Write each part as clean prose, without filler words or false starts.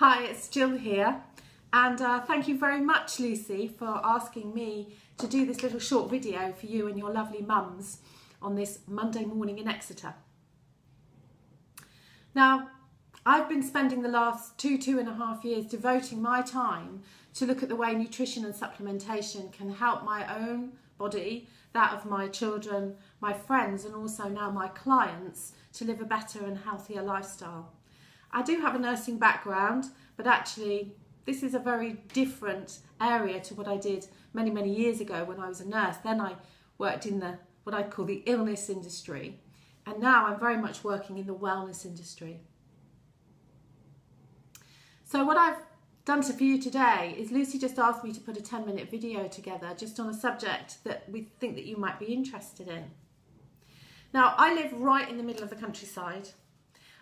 Hi, it's Jill here, and thank you very much, Lucy, for asking me to do this little short video for you and your lovely mums on this Monday morning in Exeter. Now, I've been spending the last two and a half years devoting my time to look at the way nutrition and supplementation can help my own body, that of my children, my friends, and also now my clients to live a better and healthier lifestyle. I do have a nursing background, but actually this is a very different area to what I did many years ago when I was a nurse. Then I worked in what I call the illness industry, and now I'm very much working in the wellness industry. So what I've done for you today is Lucy just asked me to put a 10-minute video together just on a subject that we think that you might be interested in. Now, I live right in the middle of the countryside.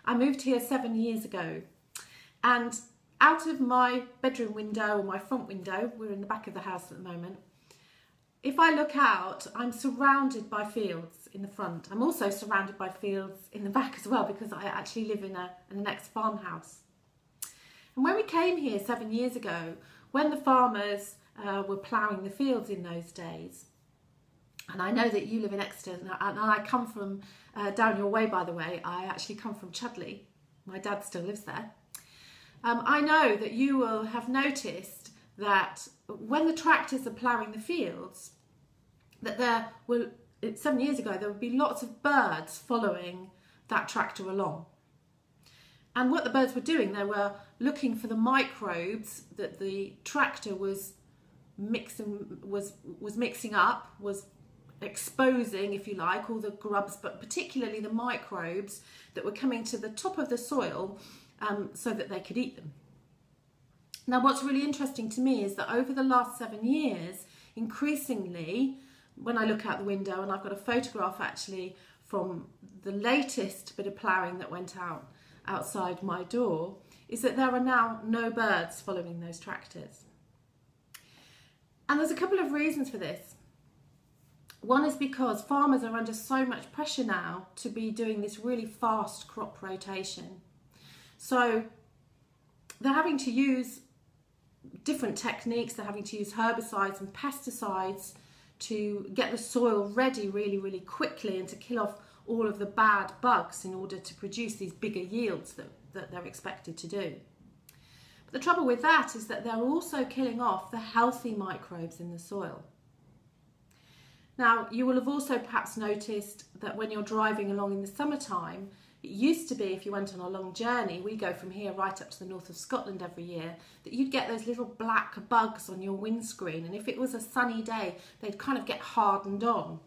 I moved here 7 years ago, and out of my bedroom window or my front window, we're in the back of the house at the moment, if I look out, I'm surrounded by fields in the front. I'm also surrounded by fields in the back as well, because I actually live in an ex-farmhouse. And when we came here 7 years ago, when the farmers were ploughing the fields in those days, and I know that you live in Exeter, and I come from down your way, by the way. I actually come from Chudley. My dad still lives there. I know that you will have noticed that when the tractors are ploughing the fields, that 7 years ago, there would be lots of birds following that tractor along. And what the birds were doing, they were looking for the microbes that the tractor was mixing up, was exposing, if you like, all the grubs, but particularly the microbes that were coming to the top of the soil so that they could eat them. Now, what's really interesting to me is that over the last 7 years, increasingly, when I look out the window, and I've got a photograph actually from the latest bit of ploughing that went out outside my door, is that there are now no birds following those tractors. And there's a couple of reasons for this. One is because farmers are under so much pressure now to be doing this really fast crop rotation. So they're having to use different techniques, they're having to use herbicides and pesticides to get the soil ready really quickly and to kill off all of the bad bugs in order to produce these bigger yields that they're expected to do. But the trouble with that is that they're also killing off the healthy microbes in the soil. Now, you will have also perhaps noticed that when you're driving along in the summertime, it used to be, if you went on a long journey, we go from here right up to the north of Scotland every year, that you'd get those little black bugs on your windscreen, and if it was a sunny day, they'd kind of get hardened on.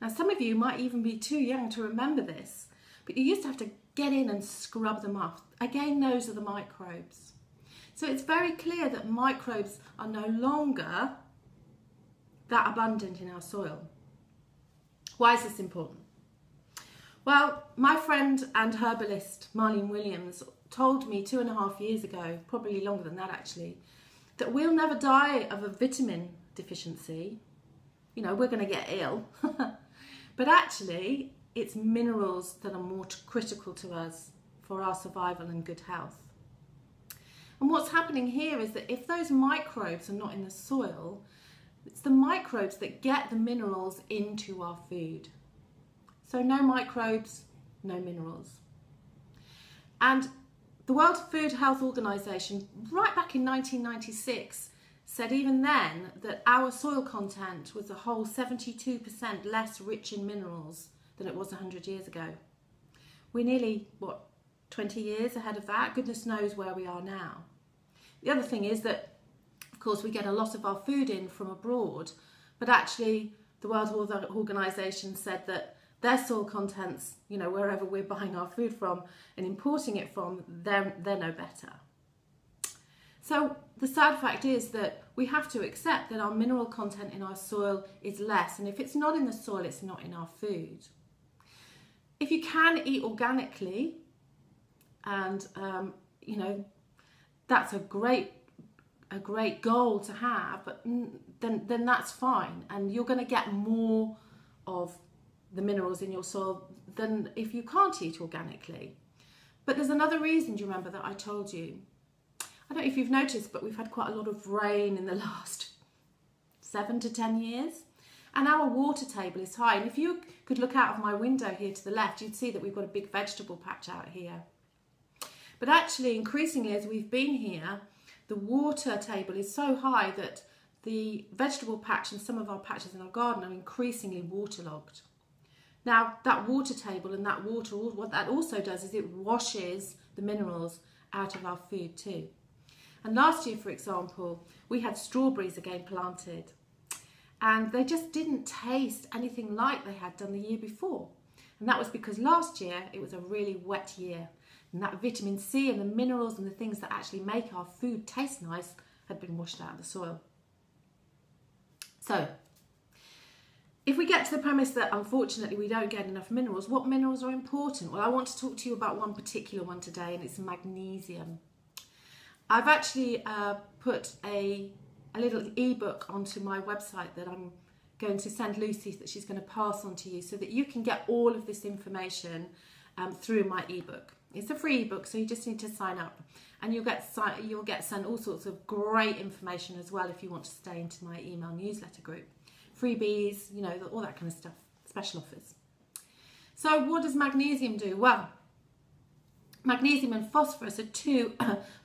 Now, some of you might even be too young to remember this, but you used to have to get in and scrub them off. Again, those are the microbes. So it's very clear that microbes are no longer that abundant in our soil. Why is this important? Well, my friend and herbalist Marlene Williams told me 2.5 years ago, probably longer than that actually, that we'll never die of a vitamin deficiency. You know, we're going to get ill. But actually, it's minerals that are more critical to us for our survival and good health. And what's happening here is that if those microbes are not in the soil, it's the microbes that get the minerals into our food. So no microbes, no minerals. And the World Food Health Organization, right back in 1996, said even then that our soil content was a whole 72% less rich in minerals than it was 100 years ago. We're nearly, 20 years ahead of that? Goodness knows where we are now. The other thing is that, of course, we get a lot of our food in from abroad, but actually the World Health Organization said that their soil contents, you know, wherever we're buying our food from and importing it from, they're no better. So the sad fact is that we have to accept that our mineral content in our soil is less, and if it's not in the soil, it's not in our food. If you can eat organically, and you know, that's a great goal to have, but then that's fine, and you're going to get more of the minerals in your soil than if you can't eat organically. But there's another reason, do you remember, that I told you? I don't know if you've noticed, but we've had quite a lot of rain in the last 7 to 10 years. And our water table is high. And if you could look out of my window here to the left, you'd see that we've got a big vegetable patch out here. But actually, increasingly, as we've been here, the water table is so high that the vegetable patch and some of our patches in our garden are increasingly waterlogged. Now, that water table and that water, what that also does is it washes the minerals out of our food too. And last year, for example, we had strawberries again planted. And they just didn't taste anything like they had done the year before. And that was because last year it was a really wet year. And that vitamin C and the minerals and the things that actually make our food taste nice had been washed out of the soil. So, if we get to the premise that unfortunately we don't get enough minerals, what minerals are important? Well, I want to talk to you about one particular one today, and it's magnesium. I've actually put a little ebook onto my website that I'm going to send Lucy, that she's going to pass on to you so that you can get all of this information through my ebook. It's a free ebook, so you just need to sign up, and you'll get sent all sorts of great information as well if you want to stay into my email newsletter group. Freebies, you know, all that kind of stuff, special offers. So what does magnesium do? Well, magnesium and phosphorus are two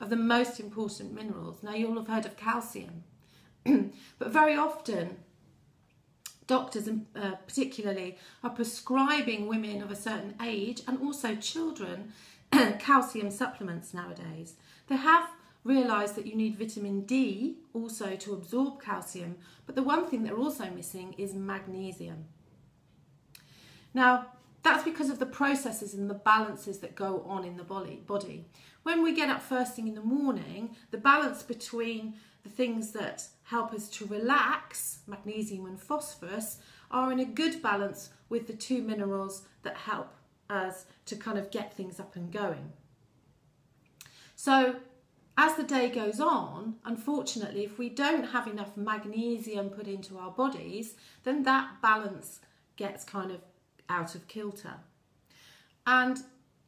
of the most important minerals. Now, you'll have heard of calcium. But very often, doctors particularly are prescribing women of a certain age and also children calcium supplements nowadays. They have realised that you need vitamin D also to absorb calcium, but the one thing they're also missing is magnesium. Now, that's because of the processes and the balances that go on in the body. When we get up first thing in the morning, the balance between the things that help us to relax, magnesium and phosphorus, are in a good balance with the two minerals that help us to kind of get things up and going. So as the day goes on, unfortunately, if we don't have enough magnesium put into our bodies, then that balance gets kind of out of kilter. And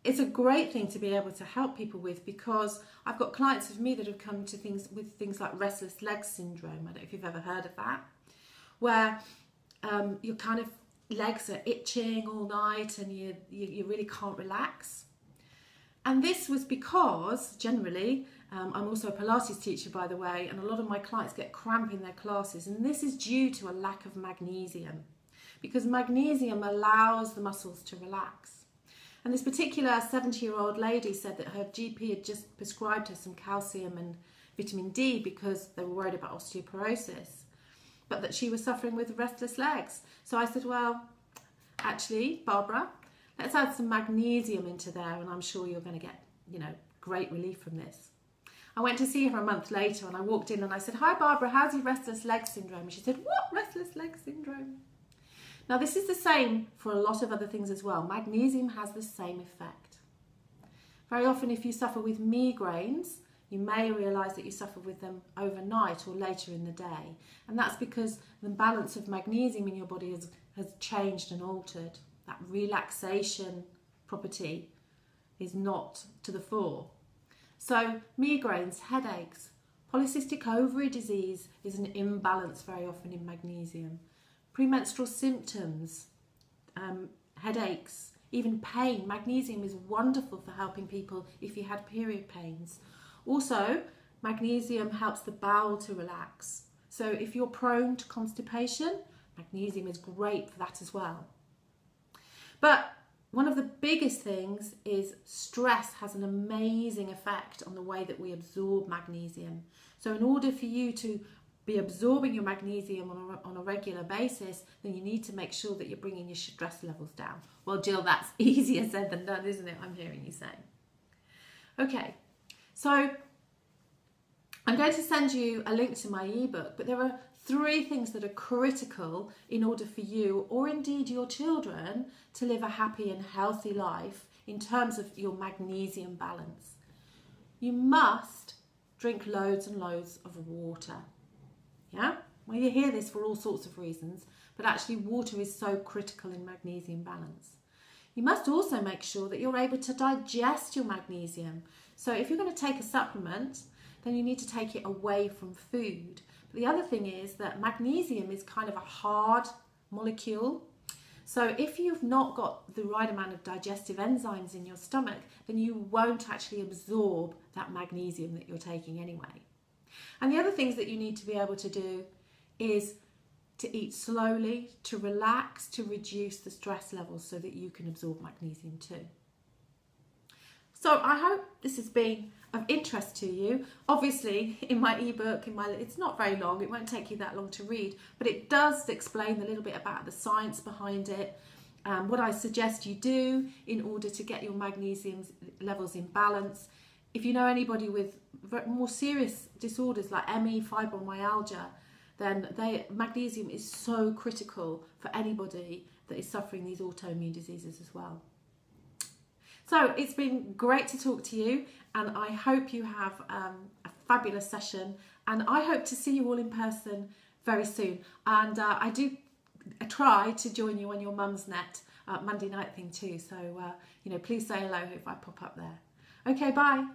it's a great thing to be able to help people with, because I've got clients of me that have come to things like restless leg syndrome. I don't know if you've ever heard of that, where your kind of legs are itching all night and you really can't relax. And this was because, generally, I'm also a Pilates teacher, by the way, and a lot of my clients get cramp in their classes, and this is due to a lack of magnesium, because magnesium allows the muscles to relax. And this particular 70-year-old lady said that her GP had just prescribed her some calcium and vitamin D because they were worried about osteoporosis, but that she was suffering with restless legs. So I said, well, actually, Barbara, let's add some magnesium into there, and I'm sure you're going to get, great relief from this. I went to see her a month later, and I walked in and I said, hi, Barbara, how's your restless leg syndrome? And she said, what, restless leg syndrome? Now, this is the same for a lot of other things as well. Magnesium has the same effect. Very often, if you suffer with migraines, you may realise that you suffer with them overnight or later in the day. And that's because the balance of magnesium in your body has changed and altered. That relaxation property is not to the fore. So migraines, headaches, polycystic ovary disease is an imbalance very often in magnesium. Premenstrual symptoms, headaches, even pain. Magnesium is wonderful for helping people if you had period pains. Also, magnesium helps the bowel to relax. So if you're prone to constipation, magnesium is great for that as well. But one of the biggest things is stress has an amazing effect on the way that we absorb magnesium. So in order for you to be absorbing your magnesium on a regular basis, then you need to make sure that you're bringing your stress levels down. Well, Jill, that's easier said than done, isn't it? I'm hearing you say. Okay, so I'm going to send you a link to my ebook, but there are 3 things that are critical in order for you, or indeed your children, to live a happy and healthy life in terms of your magnesium balance. You must drink loads and loads of water. Yeah? Well, you hear this for all sorts of reasons, but actually water is so critical in magnesium balance. You must also make sure that you're able to digest your magnesium. So if you're going to take a supplement, then you need to take it away from food. But the other thing is that magnesium is kind of a hard molecule. So if you've not got the right amount of digestive enzymes in your stomach, then you won't actually absorb that magnesium that you're taking anyway. And the other things that you need to be able to do is to eat slowly, to relax, to reduce the stress levels so that you can absorb magnesium too. So I hope this has been of interest to you. Obviously, in my ebook, it's not very long, it won't take you that long to read, but it does explain a little bit about the science behind it, what I suggest you do in order to get your magnesium levels in balance. If you know anybody with more serious disorders like ME, fibromyalgia, then magnesium is so critical for anybody that is suffering these autoimmune diseases as well. So it's been great to talk to you, and I hope you have a fabulous session, and I hope to see you all in person very soon. And I try to join you on your Mum's Net Monday night thing too, so you know, please say hello if I pop up there. Okay, bye.